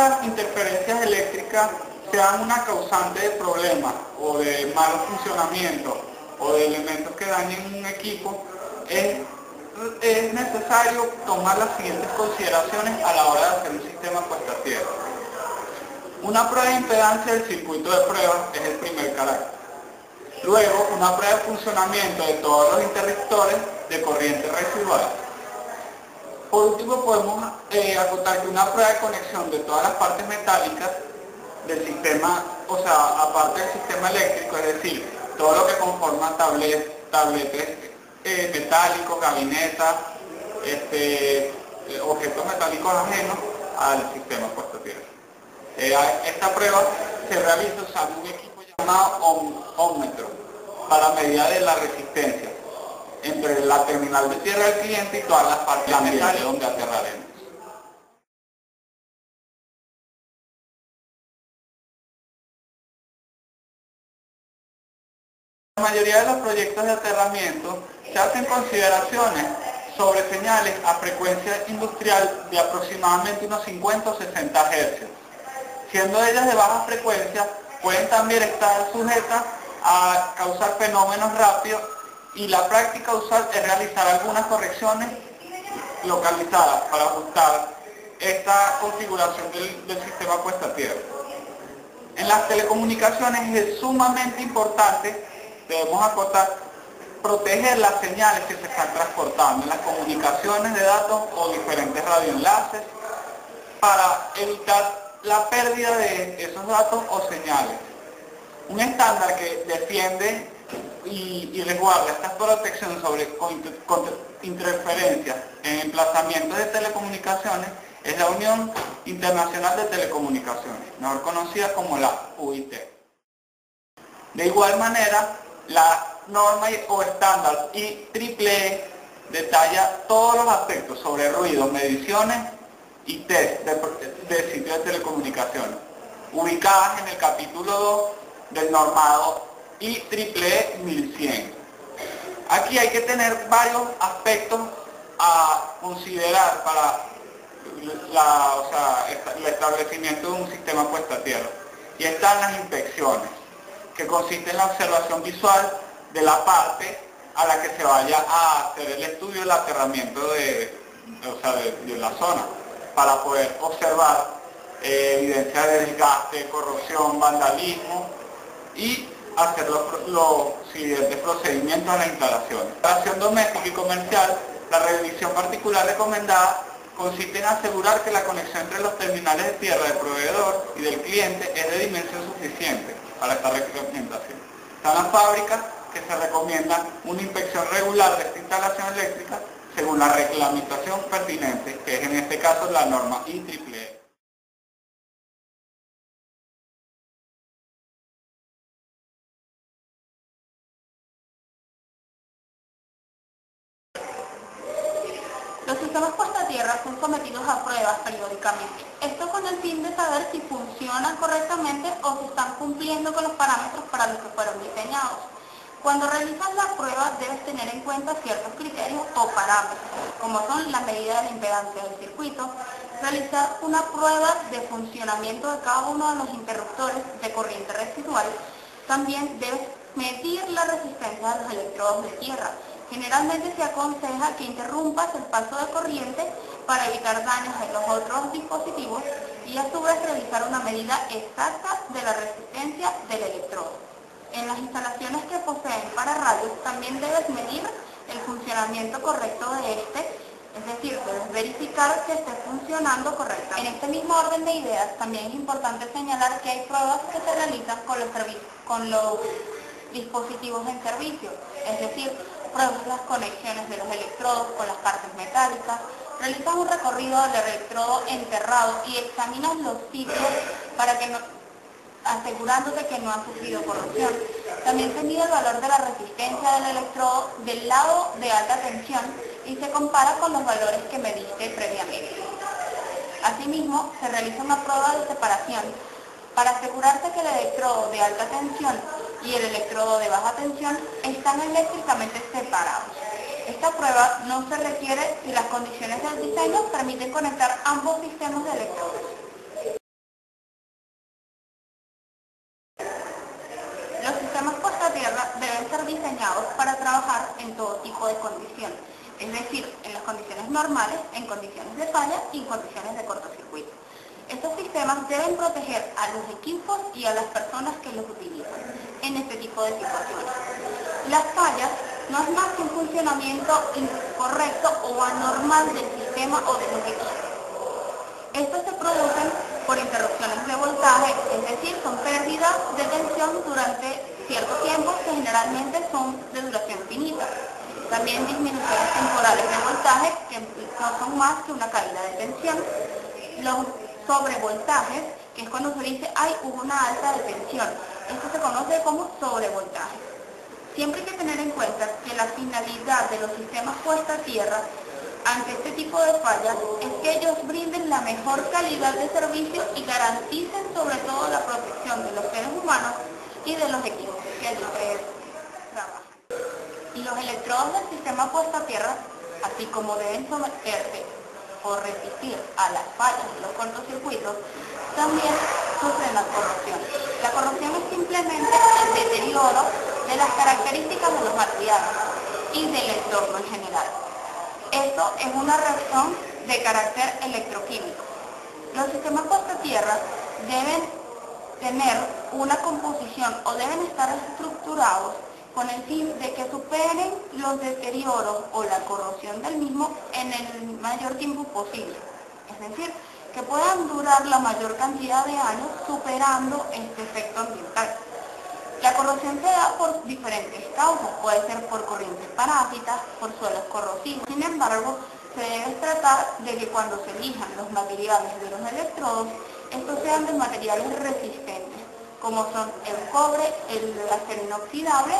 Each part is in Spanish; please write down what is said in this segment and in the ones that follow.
estas interferencias eléctricas sean una causante de problemas o de mal funcionamiento o de elementos que dañen un equipo, es necesario tomar las siguientes consideraciones a la hora de hacer un sistema puesta a tierra. Una prueba de impedancia del circuito de prueba es el primer carácter. Luego, una prueba de funcionamiento de todos los interruptores de corriente residual. Por último, podemos acotar que una prueba de conexión de todas las partes metálicas del sistema, o sea, aparte del sistema eléctrico, es decir, todo lo que conforma tabletes metálicos, gabinetas, objetos metálicos ajenos al sistema puesto a tierra. Esta prueba se realiza usando un equipo llamado ohmmetro para medida de la resistencia entre la terminal de tierra del cliente y todas las partes metálicas donde aterraremos. La mayoría de los proyectos de aterramiento se hacen consideraciones sobre señales a frecuencia industrial de aproximadamente unos 50 o 60 Hz. Siendo ellas de baja frecuencia, pueden también estar sujetas a causar fenómenos rápidos y la práctica usual es realizar algunas correcciones localizadas para ajustar esta configuración del sistema puesta a tierra. En las telecomunicaciones es sumamente importante, debemos acotar, proteger las señales que se están transportando en las comunicaciones de datos o diferentes radioenlaces para evitar la pérdida de esos datos o señales. Un estándar que defiende y resguarda esta protección sobre interferencias en emplazamientos de telecomunicaciones es la Unión Internacional de Telecomunicaciones, mejor conocida como la UIT. De igual manera, la norma o estándar IEEE detalla todos los aspectos sobre ruido, mediciones y test de sitios de telecomunicaciones, ubicadas en el capítulo 2 del normado IEEE 1100. Aquí hay que tener varios aspectos a considerar para el establecimiento de un sistema puesta a tierra. Y están las inspecciones, que consiste en la observación visual de la parte a la que se vaya a hacer el estudio del aterramiento de la zona, para poder observar evidencia de desgaste, corrosión, vandalismo y hacer los siguientes procedimientos a la instalación. En la instalación doméstica y comercial, la revisión particular recomendada consiste en asegurar que la conexión entre los terminales de tierra del proveedor y del cliente es de dimensión suficiente para esta reglamentación. Están las fábricas que se recomiendan una inspección regular de esta instalación eléctrica según la reglamentación pertinente, que es en este caso la norma IEEE. Los sistemas puesta a tierra son sometidos a pruebas periódicamente. Esto con el fin de saber si funcionan correctamente o si están cumpliendo con los parámetros para los que fueron diseñados. Cuando realizas la prueba debes tener en cuenta ciertos criterios o parámetros, como son la medida de la impedancia del circuito, realizar una prueba de funcionamiento de cada uno de los interruptores de corriente residual. También debes medir la resistencia de los electrodos de tierra. Generalmente se aconseja que interrumpas el paso de corriente para evitar daños en los otros dispositivos y a su vez realizar una medida exacta de la resistencia del electrodo. En las instalaciones que poseen pararrayos también debes medir el funcionamiento correcto de este, es decir, debes verificar que esté funcionando correctamente. En este mismo orden de ideas también es importante señalar que hay pruebas que se realizan con los dispositivos en servicio, es decir, pruebas las conexiones de los electrodos con las partes metálicas, realizas un recorrido del electrodo enterrado y examinas los sitios para que asegurándote que no ha sufrido corrosión. También se mide el valor de la resistencia del electrodo del lado de alta tensión y se compara con los valores que mediste previamente. Asimismo, se realiza una prueba de separación para asegurarse que el electrodo de alta tensión y el electrodo de baja tensión están eléctricamente separados. Esta prueba no se requiere si las condiciones del diseño permiten conectar ambos sistemas de electrodos. tierra deben ser diseñados para trabajar en todo tipo de condiciones, es decir, en las condiciones normales, en condiciones de falla y en condiciones de cortocircuito. Estos sistemas deben proteger a los equipos y a las personas que los utilizan en este tipo de situaciones. Las fallas no es más que un funcionamiento incorrecto o anormal del sistema o de los equipos. Estos se producen por interrupciones de voltaje, es decir, son pérdidas de tensión durante cierto tiempo que generalmente son de duración finita. También disminuciones temporales de voltaje que no son más que una caída de tensión. Los sobrevoltajes, que es cuando se dice, hubo una alta de tensión. Esto se conoce como sobrevoltaje. Siempre hay que tener en cuenta que la finalidad de los sistemas puesta a tierra ante este tipo de fallas es que ellos brinden la mejor calidad de servicio y garanticen sobre todo la protección de los seres humanos y de los equipos que allí trabajan. Y los electrodos del sistema puesta a tierra, así como deben someterse o resistir a las fallas de los cortocircuitos, también sufren la corrosión. La corrosión es simplemente el deterioro de las características de los materiales y del entorno en general. Esto es una reacción de carácter electroquímico. Los sistemas puesta a tierra deben tener una composición o deben estar estructurados con el fin de que superen los deterioros o la corrosión del mismo en el mayor tiempo posible. Es decir, que puedan durar la mayor cantidad de años superando este efecto ambiental. La corrosión se da por diferentes causas, puede ser por corrientes parásitas, por suelos corrosivos. Sin embargo, se debe tratar de que cuando se elijan los materiales de los electrodos, estos sean de materiales resistentes, como son el cobre, el acero inoxidable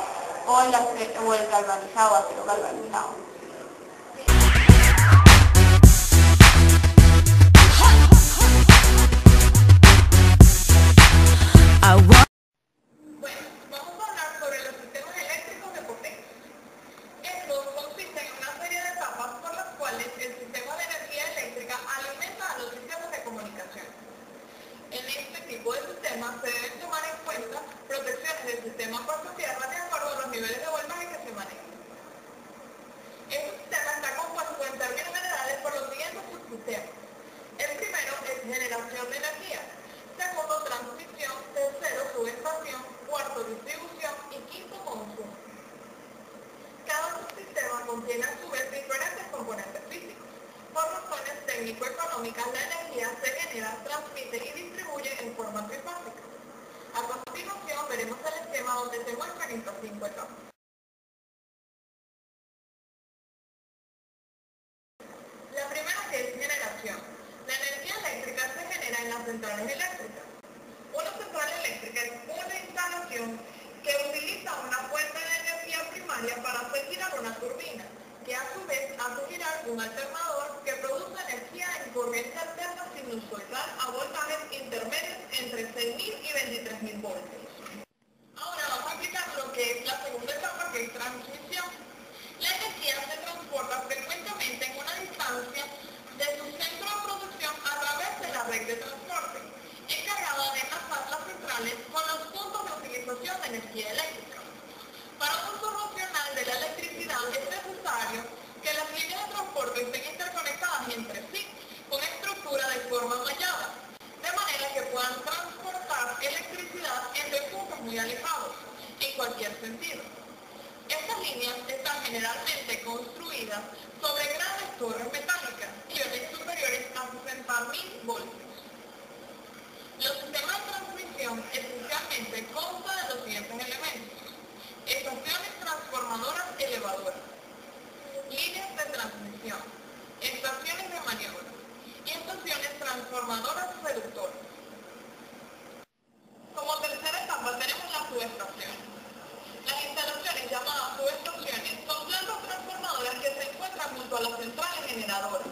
o el galvanizado, acero galvanizado. Se deben tomar en cuenta protecciones del sistema puesto a tierra de acuerdo a los niveles de voltaje que se manejan. Este sistema está compuesto en términos generales por los siguientes subsistemas. El primero es generación de energía, segundo transmisión, tercero subestación, cuarto distribución y quinto consumo. Cada subsistema contiene a su vez diferentes componentes físicos. Por razones técnico-económicas, la energía se genera, transmite y distribuye en forma trifásica. A continuación veremos el esquema donde se muestran estas 5 etapas. La primera, que es generación. La energía eléctrica se genera en las centrales eléctricas. Una central eléctrica es una instalación que utiliza una fuente de energía primaria para hacer girar una turbina, que a su vez hace girar un alternador que produce energía en corriente alterna sinusoidal a voltajes intermedios entre 6.000 y 23.000 voltios. Ahora vamos a explicar lo que es la segunda etapa, que es transmisión. La energía se transporta frecuentemente en una distancia de su centro de producción a través de la red de transporte, encargada de enlazar las centrales con los puntos de utilización de energía eléctrica. Para un uso racional de la electricidad es necesario que las líneas de transporte estén interconectadas entre sí con estructura de forma mallada, de manera que puedan transportar electricidad entre puntos muy alejados, en cualquier sentido. Estas líneas están generalmente construidas sobre grandes torres metálicas, tensiones superiores a 60.000 voltios. Los sistemas de transmisión esencialmente constan de los siguientes elementos: estaciones transformadoras elevadoras, líneas de transmisión, estaciones de maniobra y estaciones transformadoras reductoras. Como tercera etapa tenemos la subestación. Las instalaciones llamadas subestaciones son plantas transformadoras que se encuentran junto a las centrales generadoras,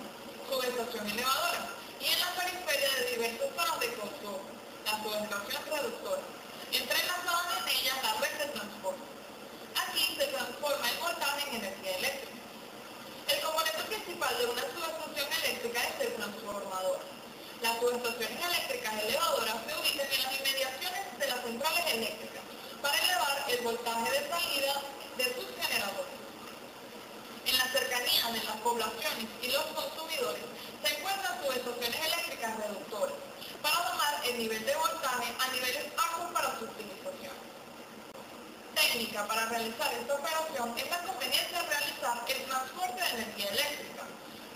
subestación elevadora, y en la periferia de diversas zonas de consumo, la subestación reductora, entrelazadas en ellas la red de transporte. Aquí se transforma el voltaje en energía eléctrica. El componente principal de una subestación eléctrica es el transformador. Las subestaciones eléctricas elevadoras se ubican en las inmediaciones de las centrales eléctricas para elevar el el voltaje de salida de sus generadores. En la cercanía de las poblaciones y los consumidores se encuentran subestaciones eléctricas reductoras para tomar el nivel de voltaje a niveles aptos para su utilización. Técnica para realizar esta operación es la conveniencia de realizar el transporte de energía eléctrica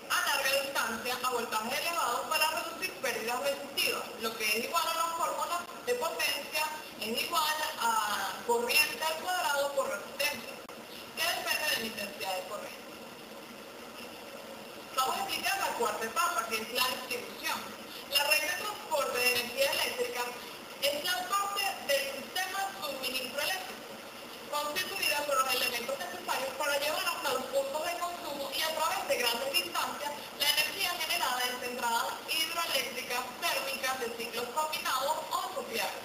a larga distancia a voltaje elevado para reducir pérdidas resistivas, lo que es igual a la fórmula de potencia es igual a corriente al cuadrado por resistencia, que depende de la intensidad de corriente. Vamos a explicar la cuarta etapa, que es la distribución. La red de transporte de energía eléctrica es la parte del sistema de suministro eléctrico, constituida por los elementos necesarios para llevar hasta los puntos de consumo y a través de grandes distancias la energía generada en centrales hidroeléctricas térmicas de ciclos combinados o nucleares.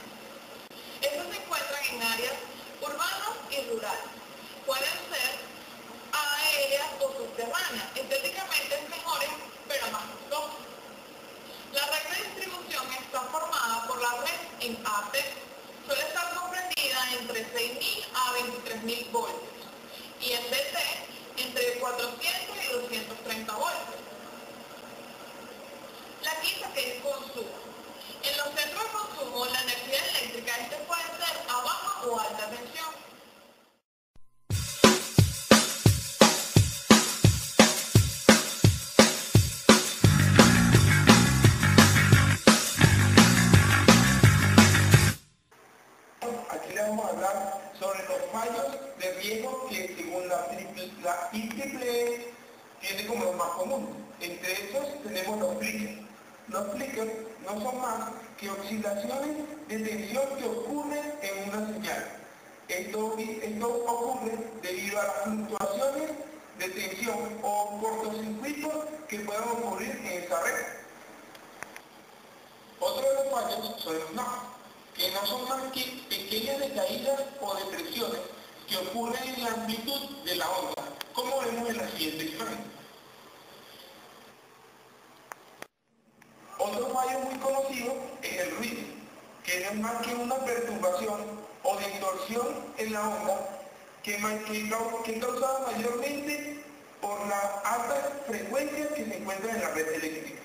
Estos se encuentran en áreas urbanas y rurales. Pueden ser aéreas o subterráneas, estéticamente mejores pero más costosas. La red de distribución está formada por la red en AC, suele estar comprendida entre 6.000 a 23.000 voltios y en DC entre 400 y 230 voltios. La quinta, que es consumo. En los centros de consumo, la energía eléctrica puede ser a baja o alta tensión. Aquí le vamos a hablar sobre los fallos de riesgo que según la IEEE tiene como los más comunes. Entre estos tenemos los flickers. Los flickers no son más que oscilaciones de tensión que ocurren en una señal. Esto ocurre debido a las fluctuaciones de tensión o cortocircuitos que pueden ocurrir en esa red. Otro de los fallos son los NOx, que no son más que pequeñas decaídas o depresiones que ocurren en la amplitud de la onda, como vemos en la siguiente imagen. Otro fallo muy conocido es el ruido, que no es más que una perturbación o distorsión en la onda que es causada mayormente por las altas frecuencias que se encuentran en la red eléctrica.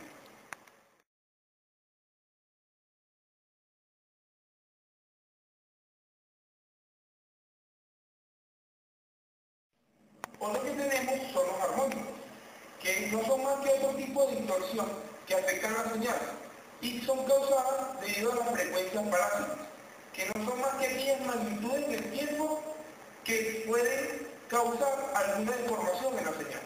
Otro que tenemos son los armónicos, que no son más que otro tipo de distorsión que afectan la señal y son causadas debido a las frecuencias parásitas, que no son más que aquellas magnitudes del tiempo que pueden causar alguna deformación en la señal.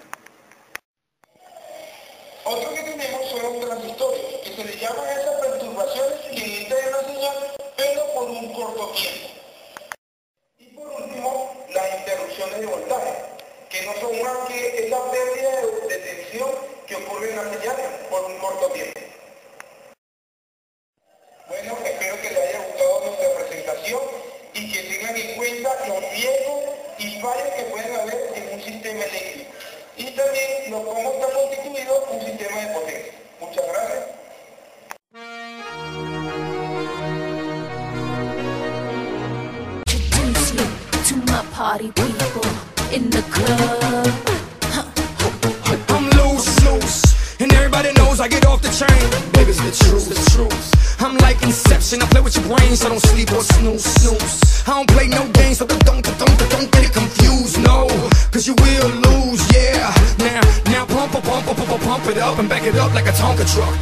Otro que tenemos son los transistores, que se les llaman a esas perturbaciones que entran en la señal, pero por un corto tiempo. Y por último, las interrupciones de voltaje, que no son más que esa pérdida de tensión que ocurre en la señal por un corto tiempo. Bueno, espero que les haya gustado nuestra presentación y que tengan en cuenta los riesgos y fallos que pueden haber en un sistema eléctrico y también cómo está constituido un sistema de potencia. Muchas gracias. Introduce me to my party people in the club. I'm loose, and everybody knows I get off the train. Baby, it's the truth. I'm like Inception, I play with your brains, so don't sleep or snooze. I don't play no games, so don't get it confused, no, cause you will lose, yeah. Now pump it up and back it up like a Tonka truck.